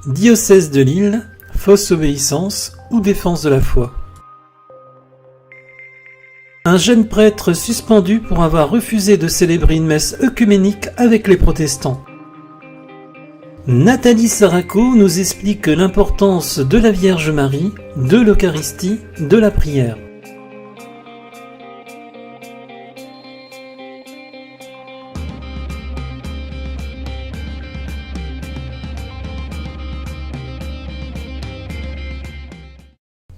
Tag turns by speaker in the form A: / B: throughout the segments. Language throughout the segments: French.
A: Diocèse de Lille, fausse obéissance ou défense de la foi. Un jeune prêtre suspendu pour avoir refusé de célébrer une messe œcuménique avec les protestants. Nathalie Saraco nous explique l'importance de la Vierge Marie, de l'Eucharistie, de la prière.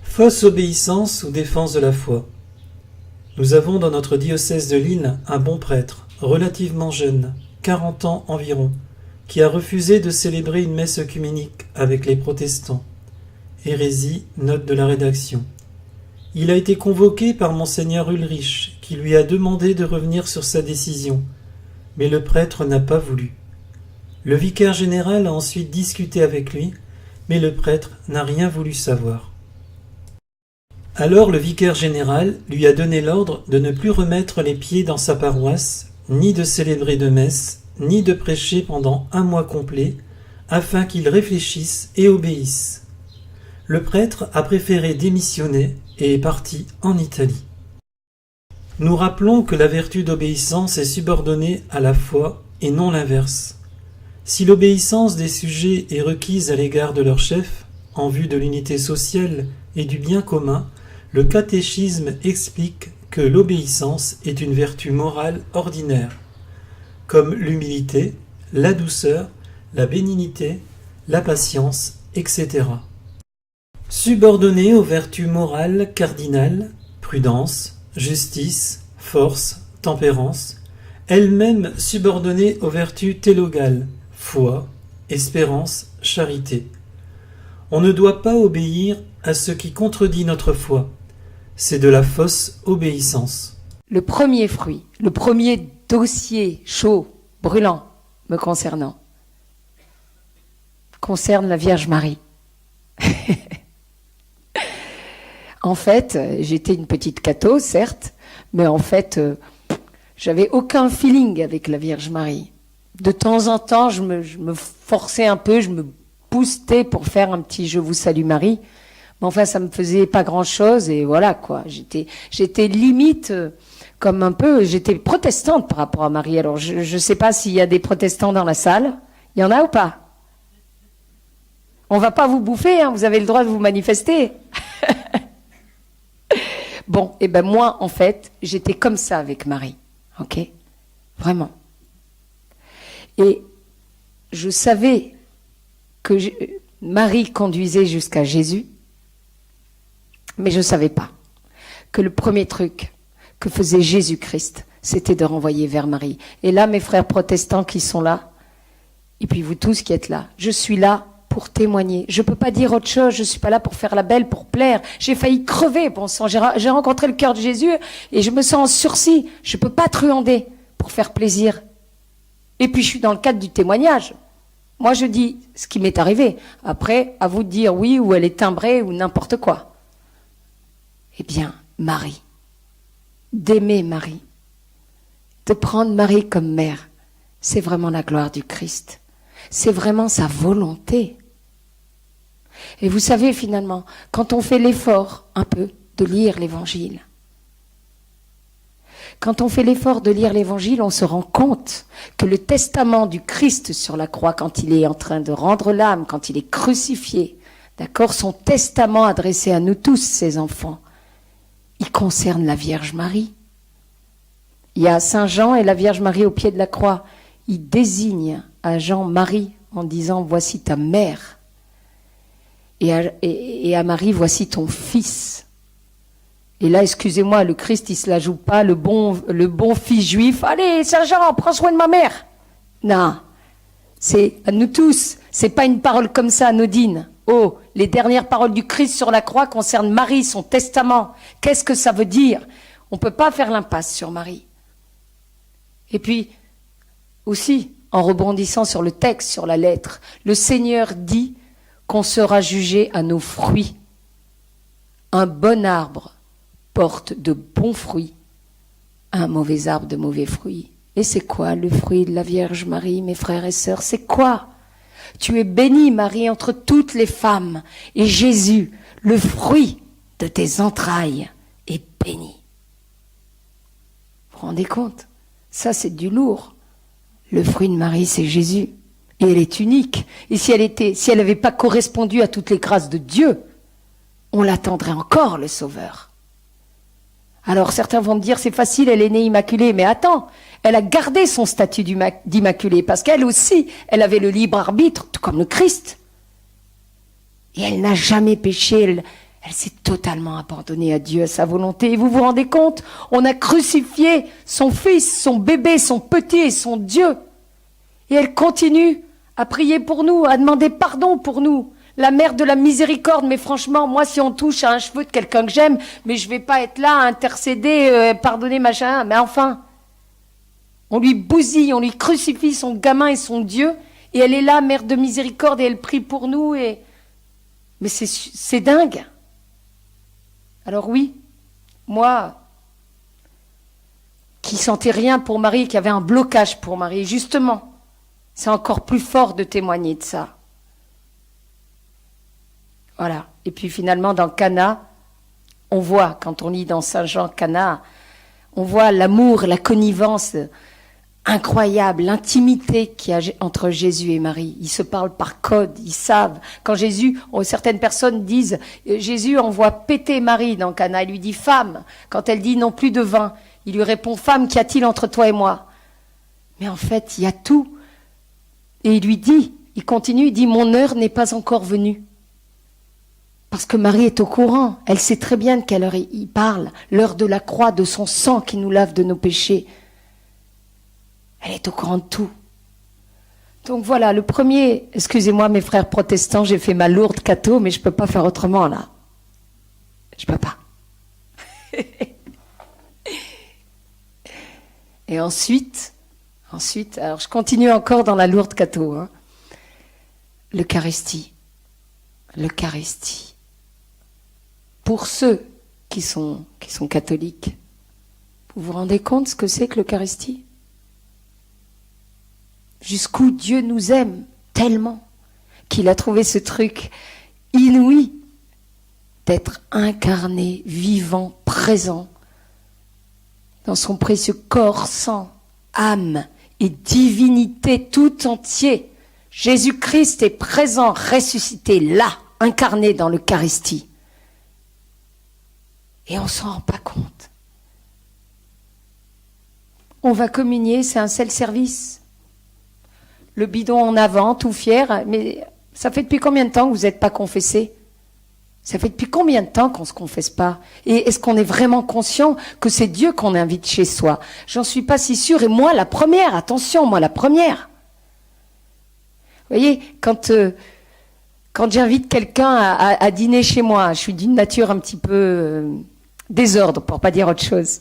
A: Fausse obéissance ou défense de la foi. Nous avons dans notre diocèse de Lille un bon prêtre, relativement jeune, 40 ans environ, qui a refusé de célébrer une messe œcuménique avec les protestants. Hérésie, note de la rédaction. Il a été convoqué par monseigneur Ulrich, qui lui a demandé de revenir sur sa décision, mais le prêtre n'a pas voulu. Le vicaire général a ensuite discuté avec lui, mais le prêtre n'a rien voulu savoir. Alors le vicaire général lui a donné l'ordre de ne plus remettre les pieds dans sa paroisse, ni de célébrer de messe, ni de prêcher pendant un mois complet, afin qu'il réfléchisse et obéisse. Le prêtre a préféré démissionner et est parti en Italie. Nous rappelons que la vertu d'obéissance est subordonnée à la foi et non l'inverse. Si l'obéissance des sujets est requise à l'égard de leur chef, en vue de l'unité sociale et du bien commun, le catéchisme explique que l'obéissance est une vertu morale ordinaire, comme l'humilité, la douceur, la bénignité, la patience, etc. Subordonnée aux vertus morales cardinales, prudence, justice, force, tempérance, elle-même subordonnée aux vertus télogales, foi, espérance, charité. On ne doit pas obéir à ce qui contredit notre foi. C'est de la fausse obéissance.
B: Le premier fruit, le premier dossier chaud, brûlant, me concernant, concerne la Vierge Marie. En fait, j'étais une petite catho, certes, mais en fait, j'avais aucun feeling avec la Vierge Marie. De temps en temps, je me forçais un peu, je me boostais pour faire un petit « Je vous salue Marie ». Mais enfin, ça me faisait pas grand-chose et voilà quoi. J'étais limite comme un peu, j'étais protestante par rapport à Marie. Alors, je sais pas s'il y a des protestants dans la salle. Il y en a ou pas? On va pas vous bouffer, hein, vous avez le droit de vous manifester. Bon, et ben moi, en fait, j'étais comme ça avec Marie. Ok? Vraiment. Et je savais que Marie conduisait jusqu'à Jésus, mais je ne savais pas que le premier truc que faisait Jésus-Christ, c'était de renvoyer vers Marie. Et là, mes frères protestants qui sont là, et puis vous tous qui êtes là, je suis là pour témoigner. Je ne peux pas dire autre chose, je ne suis pas là pour faire la belle, pour plaire. J'ai failli crever, bon sang. J'ai rencontré le cœur de Jésus et je me sens en sursis. Je ne peux pas truander pour faire plaisir. Et puis je suis dans le cadre du témoignage. Moi, je dis ce qui m'est arrivé. Après, à vous de dire oui, ou elle est timbrée, ou n'importe quoi. Eh bien, Marie, d'aimer Marie, de prendre Marie comme mère, c'est vraiment la gloire du Christ. C'est vraiment sa volonté. Et vous savez, finalement, quand on fait l'effort, un peu, de lire l'Évangile, quand on fait l'effort de lire l'Évangile, on se rend compte que le testament du Christ sur la croix, quand il est en train de rendre l'âme, quand il est crucifié, d'accord, son testament adressé à nous tous, ses enfants, il concerne la Vierge Marie. Il y a Saint Jean et la Vierge Marie au pied de la croix. Il désigne à Jean Marie en disant « Voici ta mère ». Et à Marie « Voici ton fils ». Et là, excusez-moi, le Christ, il se la joue pas, le bon fils juif. « Allez, Saint Jean, prends soin de ma mère ». Non, c'est à nous tous. C'est pas une parole comme ça, anodine. Oh, les dernières paroles du Christ sur la croix concernent Marie, son testament. Qu'est-ce que ça veut dire? On ne peut pas faire l'impasse sur Marie. Et puis, aussi, en rebondissant sur le texte, sur la lettre, le Seigneur dit qu'on sera jugé à nos fruits. Un bon arbre porte de bons fruits, un mauvais arbre de mauvais fruits. Et c'est quoi le fruit de la Vierge Marie, mes frères et sœurs? C'est quoi? Tu es bénie, Marie, entre toutes les femmes, et Jésus, le fruit de tes entrailles, est béni. Vous vous rendez compte? Ça, c'est du lourd. Le fruit de Marie, c'est Jésus. Et elle est unique. Et si elle n'avait pas correspondu à toutes les grâces de Dieu, on l'attendrait encore, le Sauveur. Alors certains vont me dire, c'est facile, elle est née immaculée. Mais attends, elle a gardé son statut d'immaculée, parce qu'elle aussi, elle avait le libre arbitre, tout comme le Christ. Et elle n'a jamais péché, elle s'est totalement abandonnée à Dieu, à sa volonté. Et vous vous rendez compte? On a crucifié son fils, son bébé, son petit et son Dieu. Et elle continue à prier pour nous, à demander pardon pour nous. La mère de la miséricorde, mais franchement, moi, si on touche à un cheveu de quelqu'un que j'aime, mais je vais pas être là à intercéder, pardonner, machin. Mais enfin, on lui bousille, on lui crucifie son gamin et son Dieu, et elle est là, mère de miséricorde, et elle prie pour nous. Mais c'est dingue. Alors oui, moi, qui sentais rien pour Marie, qui avait un blocage pour Marie, justement, c'est encore plus fort de témoigner de ça. Voilà. Et puis finalement, dans Cana, on voit, quand on lit dans Saint Jean Cana, on voit l'amour, la connivence incroyable, l'intimité qu'il y a entre Jésus et Marie. Ils se parlent par code, ils savent. Quand Jésus, certaines personnes disent, Jésus envoie péter Marie dans Cana. Il lui dit, femme, quand elle dit non plus de vin, il lui répond, femme, qu'y a-t-il entre toi et moi? Mais en fait, il y a tout. Et il lui dit, il continue, il dit, mon heure n'est pas encore venue. Parce que Marie est au courant. Elle sait très bien de quelle heure il parle. L'heure de la croix, de son sang qui nous lave de nos péchés. Elle est au courant de tout. Donc voilà, le premier, excusez-moi mes frères protestants, j'ai fait ma lourde catho, mais je ne peux pas faire autrement là. Je ne peux pas. Et ensuite, alors je continue encore dans la lourde catho. L'Eucharistie. L'Eucharistie. Pour ceux qui sont catholiques, vous vous rendez compte ce que c'est que l'Eucharistie? Jusqu'où Dieu nous aime tellement qu'il a trouvé ce truc inouï d'être incarné, vivant, présent dans son précieux corps, sang, âme et divinité tout entier. Jésus-Christ est présent, ressuscité là, incarné dans l'Eucharistie. Et on ne s'en rend pas compte. On va communier, c'est un seul service. Le bidon en avant, tout fier. Mais ça fait depuis combien de temps que vous n'êtes pas confessé? Ça fait depuis combien de temps qu'on ne se confesse pas? Et est-ce qu'on est vraiment conscient que c'est Dieu qu'on invite chez soi? J'en suis pas si sûre. Et moi, la première, attention, moi, la première. Vous voyez, quand j'invite quelqu'un à dîner chez moi, je suis d'une nature un petit peu désordre, pour pas dire autre chose.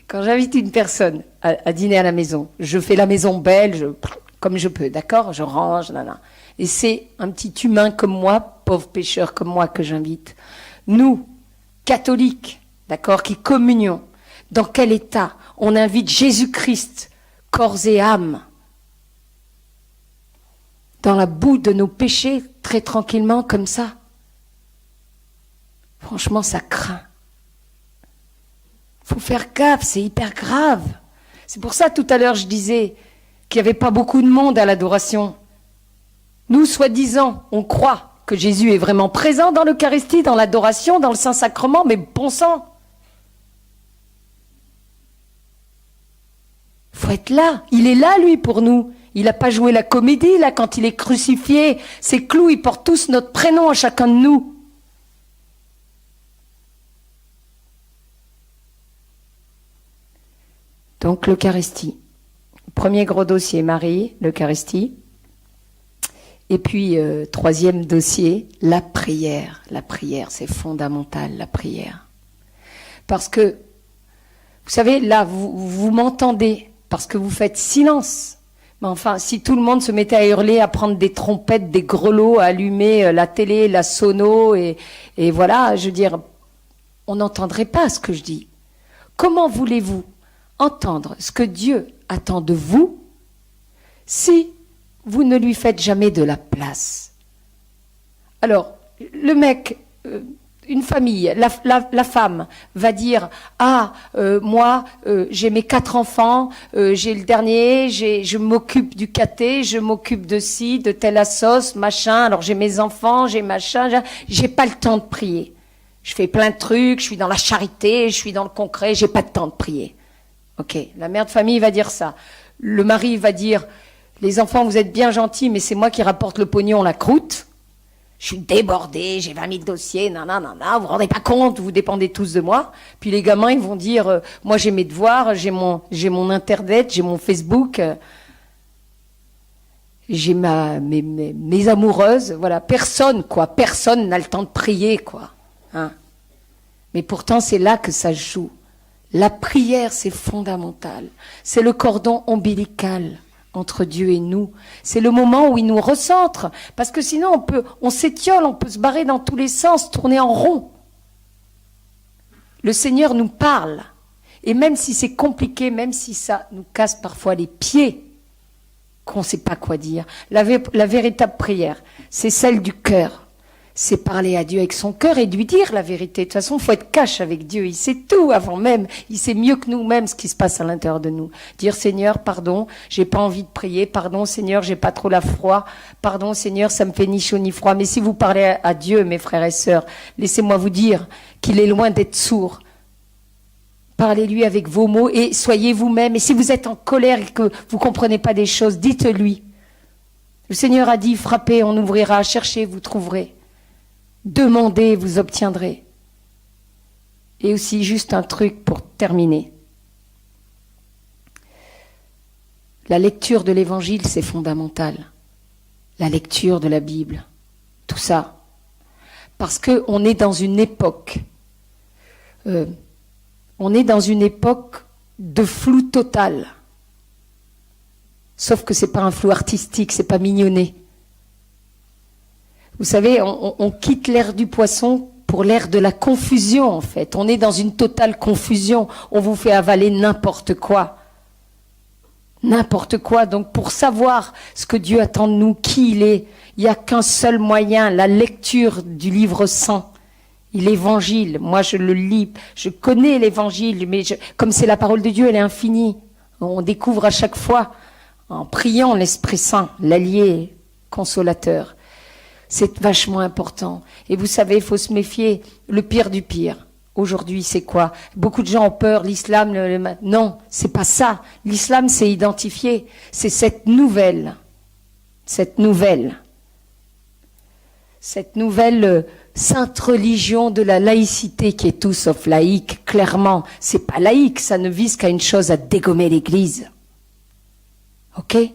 B: Quand j'invite une personne à dîner à la maison, je fais la maison belle, comme je peux, d'accord? Je range, nanana. Et c'est un petit humain comme moi, pauvre pécheur comme moi, que j'invite. Nous, catholiques, d'accord, qui communions, dans quel état on invite Jésus-Christ, corps et âme, dans la boue de nos péchés, très tranquillement, comme ça? Franchement, ça craint. Faut faire gaffe, c'est hyper grave. C'est pour ça, tout à l'heure, je disais qu'il n'y avait pas beaucoup de monde à l'adoration. Nous, soi-disant, on croit que Jésus est vraiment présent dans l'Eucharistie, dans l'adoration, dans le Saint-Sacrement, mais bon sang. Faut être là. Il est là, lui, pour nous. Il n'a pas joué la comédie, là, quand il est crucifié. Ces clous, ils portent tous notre prénom à chacun de nous. Donc l'Eucharistie. Premier gros dossier, Marie, l'Eucharistie. Et puis, troisième dossier, la prière. La prière, c'est fondamental, la prière. Parce que, vous savez, là, vous m'entendez, parce que vous faites silence. Mais enfin, si tout le monde se mettait à hurler, à prendre des trompettes, des grelots, à allumer la télé, la sono, et voilà, je veux dire, on n'entendrait pas ce que je dis. Comment voulez-vous entendre ce que Dieu attend de vous si vous ne lui faites jamais de la place. Alors, le mec, une famille, la femme va dire « Ah, moi, j'ai mes 4 enfants, j'ai le dernier, je m'occupe du caté, je m'occupe de ci, de telle assos, machin, alors j'ai mes enfants, j'ai machin, j'ai pas le temps de prier. Je fais plein de trucs, je suis dans la charité, je suis dans le concret, j'ai pas de temps de prier. » Ok, la mère de famille va dire ça. Le mari va dire « Les enfants, vous êtes bien gentils, mais c'est moi qui rapporte le pognon, la croûte. Je suis débordée, j'ai 20 000 dossiers, nanana, vous vous rendez pas compte, vous dépendez tous de moi. » Puis les gamins, ils vont dire moi j'ai mes devoirs, j'ai mon internet, j'ai mon Facebook, j'ai mes amoureuses, voilà. Personne n'a le temps de prier, quoi. Hein. Mais pourtant, c'est là que ça se joue. La prière, c'est fondamental. C'est le cordon ombilical entre Dieu et nous. C'est le moment où il nous recentre. Parce que sinon, on s'étiole, on peut se barrer dans tous les sens, tourner en rond. Le Seigneur nous parle. Et même si c'est compliqué, même si ça nous casse parfois les pieds, qu'on ne sait pas quoi dire, la véritable prière, c'est celle du cœur. C'est parler à Dieu avec son cœur et lui dire la vérité. De toute façon, il faut être cash avec Dieu. Il sait tout avant même. Il sait mieux que nous-mêmes ce qui se passe à l'intérieur de nous. Dire Seigneur, pardon, j'ai pas envie de prier. Pardon, Seigneur, j'ai pas trop la foi. Pardon, Seigneur, ça me fait ni chaud ni froid. Mais si vous parlez à Dieu, mes frères et sœurs, laissez-moi vous dire qu'il est loin d'être sourd. Parlez-lui avec vos mots et soyez vous-même. Et si vous êtes en colère et que vous comprenez pas des choses, dites-lui. Le Seigneur a dit, frappez, on ouvrira, cherchez, vous trouverez. Demandez, vous obtiendrez. Et aussi, juste un truc pour terminer. La lecture de l'Évangile, c'est fondamental. La lecture de la Bible, tout ça. Parce qu'on est dans une époque, de flou total. Sauf que c'est pas un flou artistique, c'est pas mignonné. Vous savez, on quitte l'ère du poisson pour l'ère de la confusion, en fait. On est dans une totale confusion. On vous fait avaler n'importe quoi. N'importe quoi. Donc, pour savoir ce que Dieu attend de nous, qui il est, il n'y a qu'un seul moyen, la lecture du livre saint. L'évangile. Moi, je le lis. Je connais l'évangile, mais comme c'est la parole de Dieu, elle est infinie. On découvre à chaque fois, en priant l'Esprit Saint, l'allié consolateur. C'est vachement important. Et vous savez, il faut se méfier. Le pire du pire. Aujourd'hui, c'est quoi? Beaucoup de gens ont peur, l'islam... Non, c'est pas ça. L'islam, c'est identifié. C'est cette nouvelle sainte religion de la laïcité qui est tout sauf laïque, clairement. C'est pas laïque, ça ne vise qu'à une chose, à dégommer l'Église. Ok? Et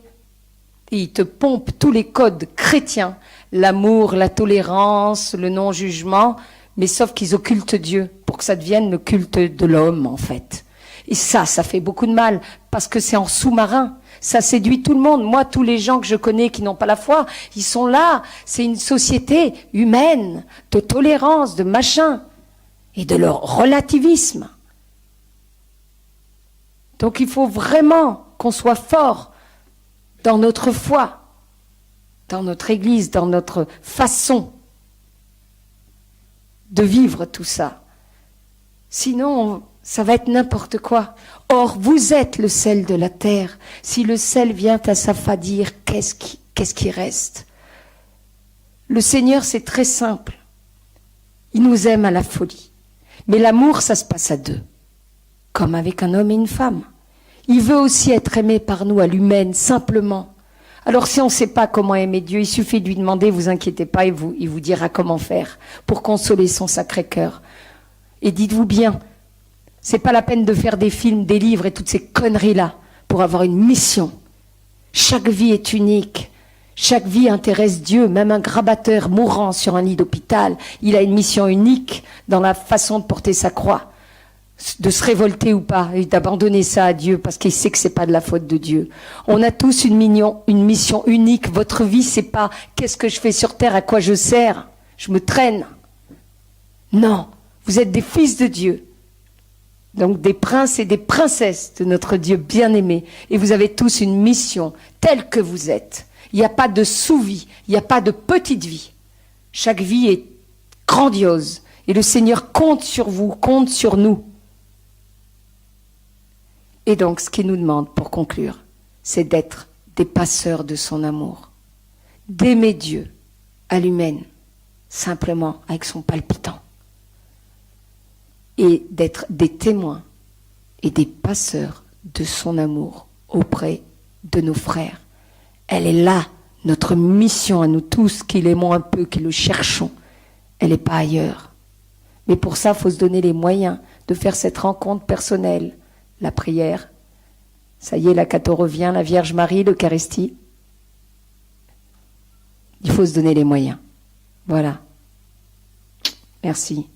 B: il te pompe tous les codes chrétiens. L'amour, la tolérance, le non-jugement, mais sauf qu'ils occultent Dieu pour que ça devienne le culte de l'homme, en fait. Et ça fait beaucoup de mal, parce que c'est en sous-marin. Ça séduit tout le monde. Moi, tous les gens que je connais qui n'ont pas la foi, ils sont là. C'est une société humaine, de tolérance, de machin, et de leur relativisme. Donc il faut vraiment qu'on soit fort dans notre foi, dans notre Église, dans notre façon de vivre tout ça. Sinon, ça va être n'importe quoi. Or, vous êtes le sel de la terre. Si le sel vient à s'affadir, qu'est-ce qui reste? Le Seigneur, c'est très simple. Il nous aime à la folie. Mais l'amour, ça se passe à deux. Comme avec un homme et une femme. Il veut aussi être aimé par nous à l'humaine, simplement. Alors si on ne sait pas comment aimer Dieu, il suffit de lui demander, vous inquiétez pas, il vous dira comment faire pour consoler son sacré cœur. Et dites-vous bien, c'est pas la peine de faire des films, des livres et toutes ces conneries-là pour avoir une mission. Chaque vie est unique. Chaque vie intéresse Dieu. Même un grabataire mourant sur un lit d'hôpital, il a une mission unique dans la façon de porter sa croix. De se révolter ou pas, et d'abandonner ça à Dieu, parce qu'il sait que c'est pas de la faute de Dieu. On a tous une mission unique. Votre vie, c'est pas qu'est-ce que je fais sur terre, à quoi je sers, je me traîne. Non, vous êtes des fils de Dieu. Donc des princes et des princesses de notre Dieu bien-aimé. Et vous avez tous une mission telle que vous êtes. Il n'y a pas de sous-vie, il n'y a pas de petite vie. Chaque vie est grandiose. Et le Seigneur compte sur vous, compte sur nous. Et donc, ce qu'il nous demande, pour conclure, c'est d'être des passeurs de son amour. D'aimer Dieu à l'humaine, simplement avec son palpitant. Et d'être des témoins et des passeurs de son amour auprès de nos frères. Elle est là, notre mission à nous tous, qui l'aimons un peu, qui le cherchons. Elle n'est pas ailleurs. Mais pour ça, il faut se donner les moyens de faire cette rencontre personnelle. La prière, ça y est, la Cato revient, la Vierge Marie, l'Eucharistie. Il faut se donner les moyens. Voilà. Merci.